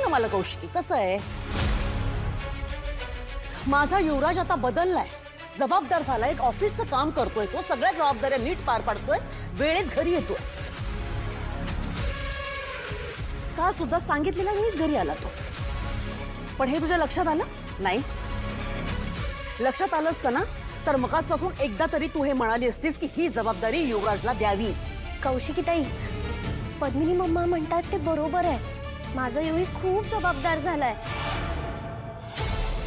मला कौशिकी, कसं आहे? माझा युवराज आता बदललाय, जबाबदार झालाय, एक ऑफिसचं काम करतोय, तो सगळ्या जबाबदाऱ्या नीट पार पाडतोय, वेळेत घरी येतोय. काल सुद्धा सांगितलेल्या वेळीच घरी आला तो. पण हे तुझ्या लक्षात आलं नाही? लक्षात आलं असतं ना तर मगाचपासून एकदा तरी तू हे म्हणाली असतीस की ही जबाबदारी युवराजला द्यावी. कौशिकी ताई, पद्मिनी मम्मा म्हणतात ते बरोबर आहे. माझा युवी खूप जबाबदार झालाय.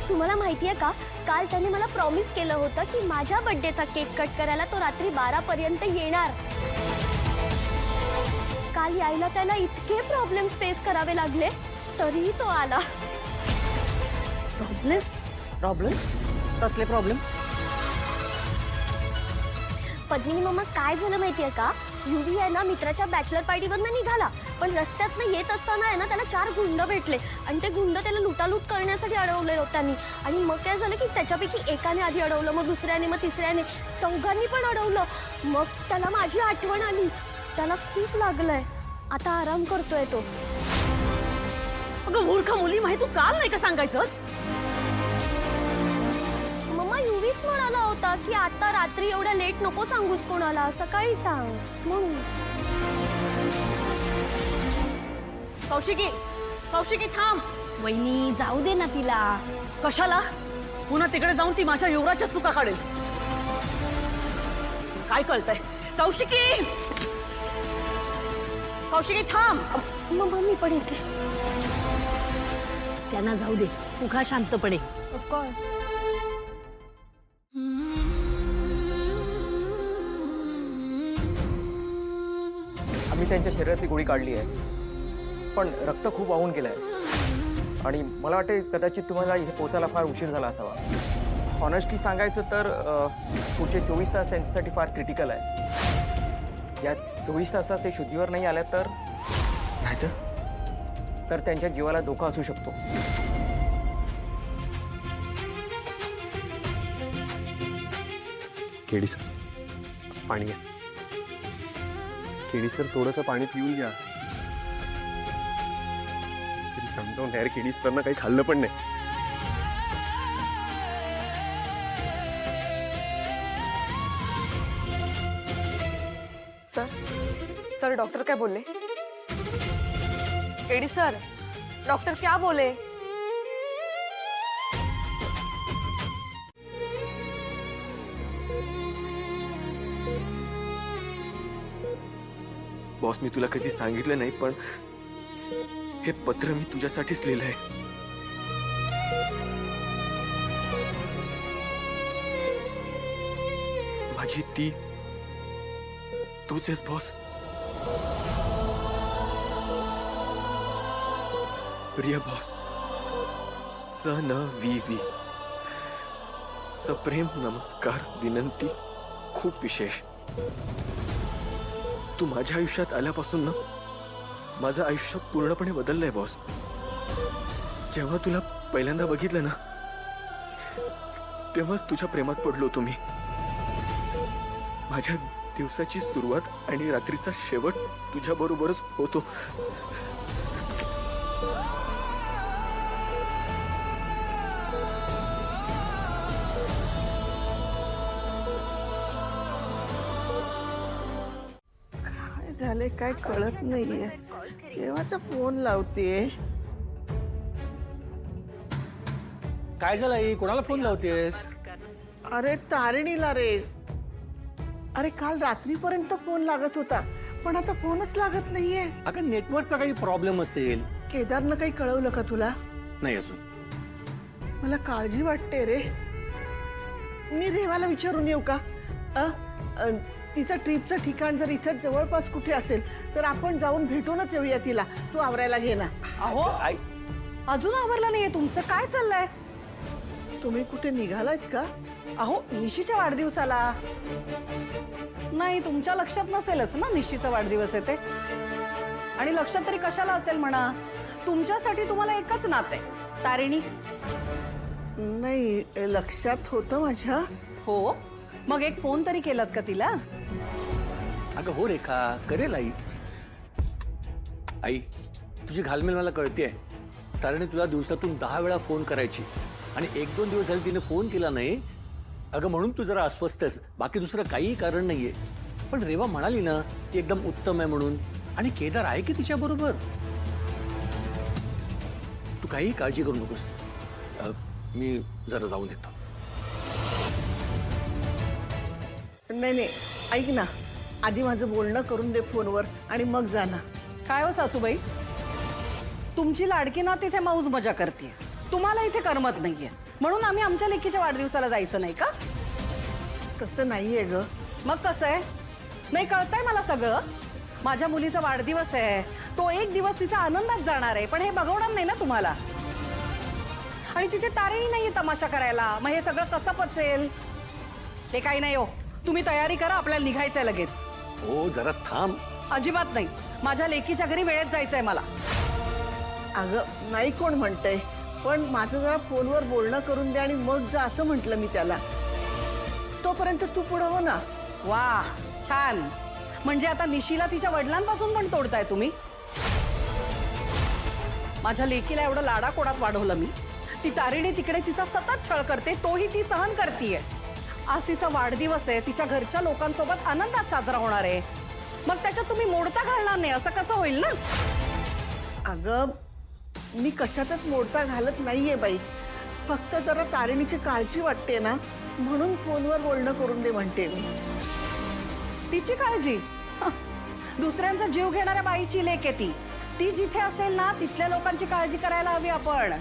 तुम्हाला माहितीये का, काल त्याने मला प्रॉमिस केलं होतं की माझ्या बर्थडेचा केक कट करायला तो रात्री 12 पर्यंत येणार. काल यायला त्याला इतके प्रॉब्लेम्स फेस करावे लागले तरीही तो आला. प्रॉब्लेम? प्रॉब्लेम? कसले प्रॉब्लेम? पद्मिनी मम्मा, काय झालं माहितीये का, युवी आहे ना मित्राच्या बॅचलर पार्टीवरनं निघाला, पण रस्त्यातनं येत असताना आहे ना त्याला 4 गुंड भेटले आणि ते गुंड त्याला लुटालूट करण्यासाठी अडवले त्यांनी. आणि मग काय झालं की त्याच्यापैकी एकाने आधी अडवलं, मग दुसऱ्याने, मग तिसऱ्याने, चौघांनी पण अडवलं. मग त्याला माझी आठवण आली. त्याला खूप लागलंय, आता आराम करतोय तो. अगं मूर्ख मुली, माहिती तू काल नाही का सांगायचंस? मम्मा, युवीच म्हणाला होता की आता रात्री एवढ्या लेट नको सांगूस कोणाला, सकाळी सांग म्हणून. कौशिकी, कौशिकी थांब. वहिनी, जाऊ दे ना तिला. कशाला? पुन्हा तिकडे जाऊन ती माझ्या युवराजच्या चुका काढेल. काय कळतंय? कौशिकी, कौशिकी थांब. मम्मा, मी पण येते. त्यांना जाऊ दे, तू खा शांतपणे. ऑफकोर्स. आम्ही त्यांच्या शरीरातली गोळी काढली आहे, पण रक्त खूप वाहून गेलंय आणि मला वाटते कदाचित तुम्हाला इथे पोहोचायला फार उशीर झाला असावा. हॉनेस्टली सांगायचं तर पुढचे 24 तास त्यांच्यासाठी फार क्रिटिकल आहे. या 24 तासात ते शुद्धीवर नाही आल्या तर नाहीतर त्यांच्या जीवाला धोका असू शकतो. केडी सर, पाणी घ्या. केडी सर, थोडंसं पाणी पिऊन घ्या. तरी समजावून यार, केडी सरना काही खाल्लं पण नाही. सर डॉक्टर क्या बोले? केडी सर, डॉक्टर क्या बोले? बॉस, मी तुला कधी सांगितलं नाही, पण हे पत्र मी तुझ्यासाठीच लिहिलंय. माझी ती तूच आहेस बॉस. प्रिय बॉस, स न वी वी, सप्रेम नमस्कार विनंती खूप विशेष. तू माझ्या आयुष्यात आल्यापासून ना माझं आयुष्य पूर्णपणे बदललंय बॉस. जेव्हा तुला पहिल्यांदा बघितलं ना तेव्हाच तुझ्या प्रेमात पडलो तुम्ही. माझ्या दिवसाची सुरुवात आणि रात्रीचा शेवट तुझ्या बरोबरच होतो. काय झाले काय कळत नाहीये. केव्हाचा फोन लावतेय. काय झालं आई, कोणाला फोन लावतेस? अरे तारिणीला रे. अरे काल रात्रीपर्यंत फोन लागत होता, पण आता फोनच लागत नाहीये. अगं नेटवर्कचा काही प्रॉब्लेम असेल. केदारनं काही कळवलं का तुला? नाही अजून. मला काळजी वाटते रे. मी रेवाला विचारून येऊ का? तिचं ट्रिपचं ठिकाण जर इथं जवळपास कुठे असेल तर आपण जाऊन भेटूनच येऊया तिला. तू आवरायला घे ना. अहो, आई, अजून आवरला नाहीये तुमचं, काय चाललंय? तुम्ही कुठे निघालात का? अहो, निशीच्या वाढदिवसाला. नाही, तुमच्या लक्षात नसेलच ना निशीचा वाढदिवस आहे ते. आणि लक्षात तरी कशाला असेल म्हणा. तुमच्यासाठी तुम्हाला एकच नातं आहे, तारिणी. नाही, लक्षात होतं माझ्या. हो, मग एक फोन तरी केलात का तिला? अगं हो रेखा, करेल आई. आई, तुझी घालमेल मला कळतेय. तारिणी तुला दिवसातून 10 वेळा फोन करायची आणि 1-2 दिवस झाले तिने फोन केला नाही. अगं म्हणून तू जरा अस्वस्थ आहेस, बाकी दुसरं काहीही कारण नाहीये. पण रेवा म्हणाली ना ती एकदम उत्तम आहे म्हणून, आणि केदार आहे की तिच्या बरोबर. तू काही काळजी करू नकोस. मी जरा जाऊन येतो. नाही नाही, ऐक ना, आधी माझं बोलणं करून दे फोनवर आणि मग जा ना. काय हो सासूबाई, तुमची लाडकी ना तिथे मौज मजा करते, तुम्हाला इथे करमत नाहीये म्हणून आम्ही आमच्या लेकीच्या वाढदिवसाला जायचं नाही का? तसं नाहीये ग. मग कसं आहे? नाही कळतंय मला सगळं. माझ्या मुलीचा वाढदिवस आहे, तो एक दिवस तिचा आनंदात जाणार आहे, पण हे बघवणार नाही ना तुम्हाला. आणि तिथे तारेही नाहीये तमाशा करायला, मग हे सगळं कसं पचेल? ते काही नाही हो, तुम्ही तयारी करा, आपल्याला निघायचंय लगेच. हो जरा थांब. अजिबात नाही, माझ्या लेकीच्या घरी वेळेत जायचंय मला. अगं नाही कोण म्हणतंय, पण माझं जरा फोनवर बोलणं करून दे आणि मग जा असं म्हटलं मी त्याला. तोपर्यंत तू पुढं हो ना. वा छान, म्हणजे आता निशीला तिच्या वडिलांपासून पण तोडताय तुम्ही. माझ्या लेकीला एवढं लाडाकोडात वाढवलं मी, ती तारिणी तिकडे तिचा सतत छळ करते, तोही ती सहन करतीये. आज तिचा वाढदिवस आहे, तिच्या घरच्या लोकांसोबत आनंदात साजरा होणार आहे, मग त्याच्यात तुम्ही मोडता घालणार नाही असं कसं होईल ना? अगं मी कशातच मोडता घालत नाहीये बाई, फक्त जरा तारिणीची काळजी वाटते ना म्हणून फोनवर बोलणं करून दे म्हणते मी. तिची काळजी? हं. दुसऱ्यांचा जीव घेणाऱ्या बाईची लेक आहे ती. ती जिथे असेल ना तिथल्या लोकांची काळजी करायला हवी आपण.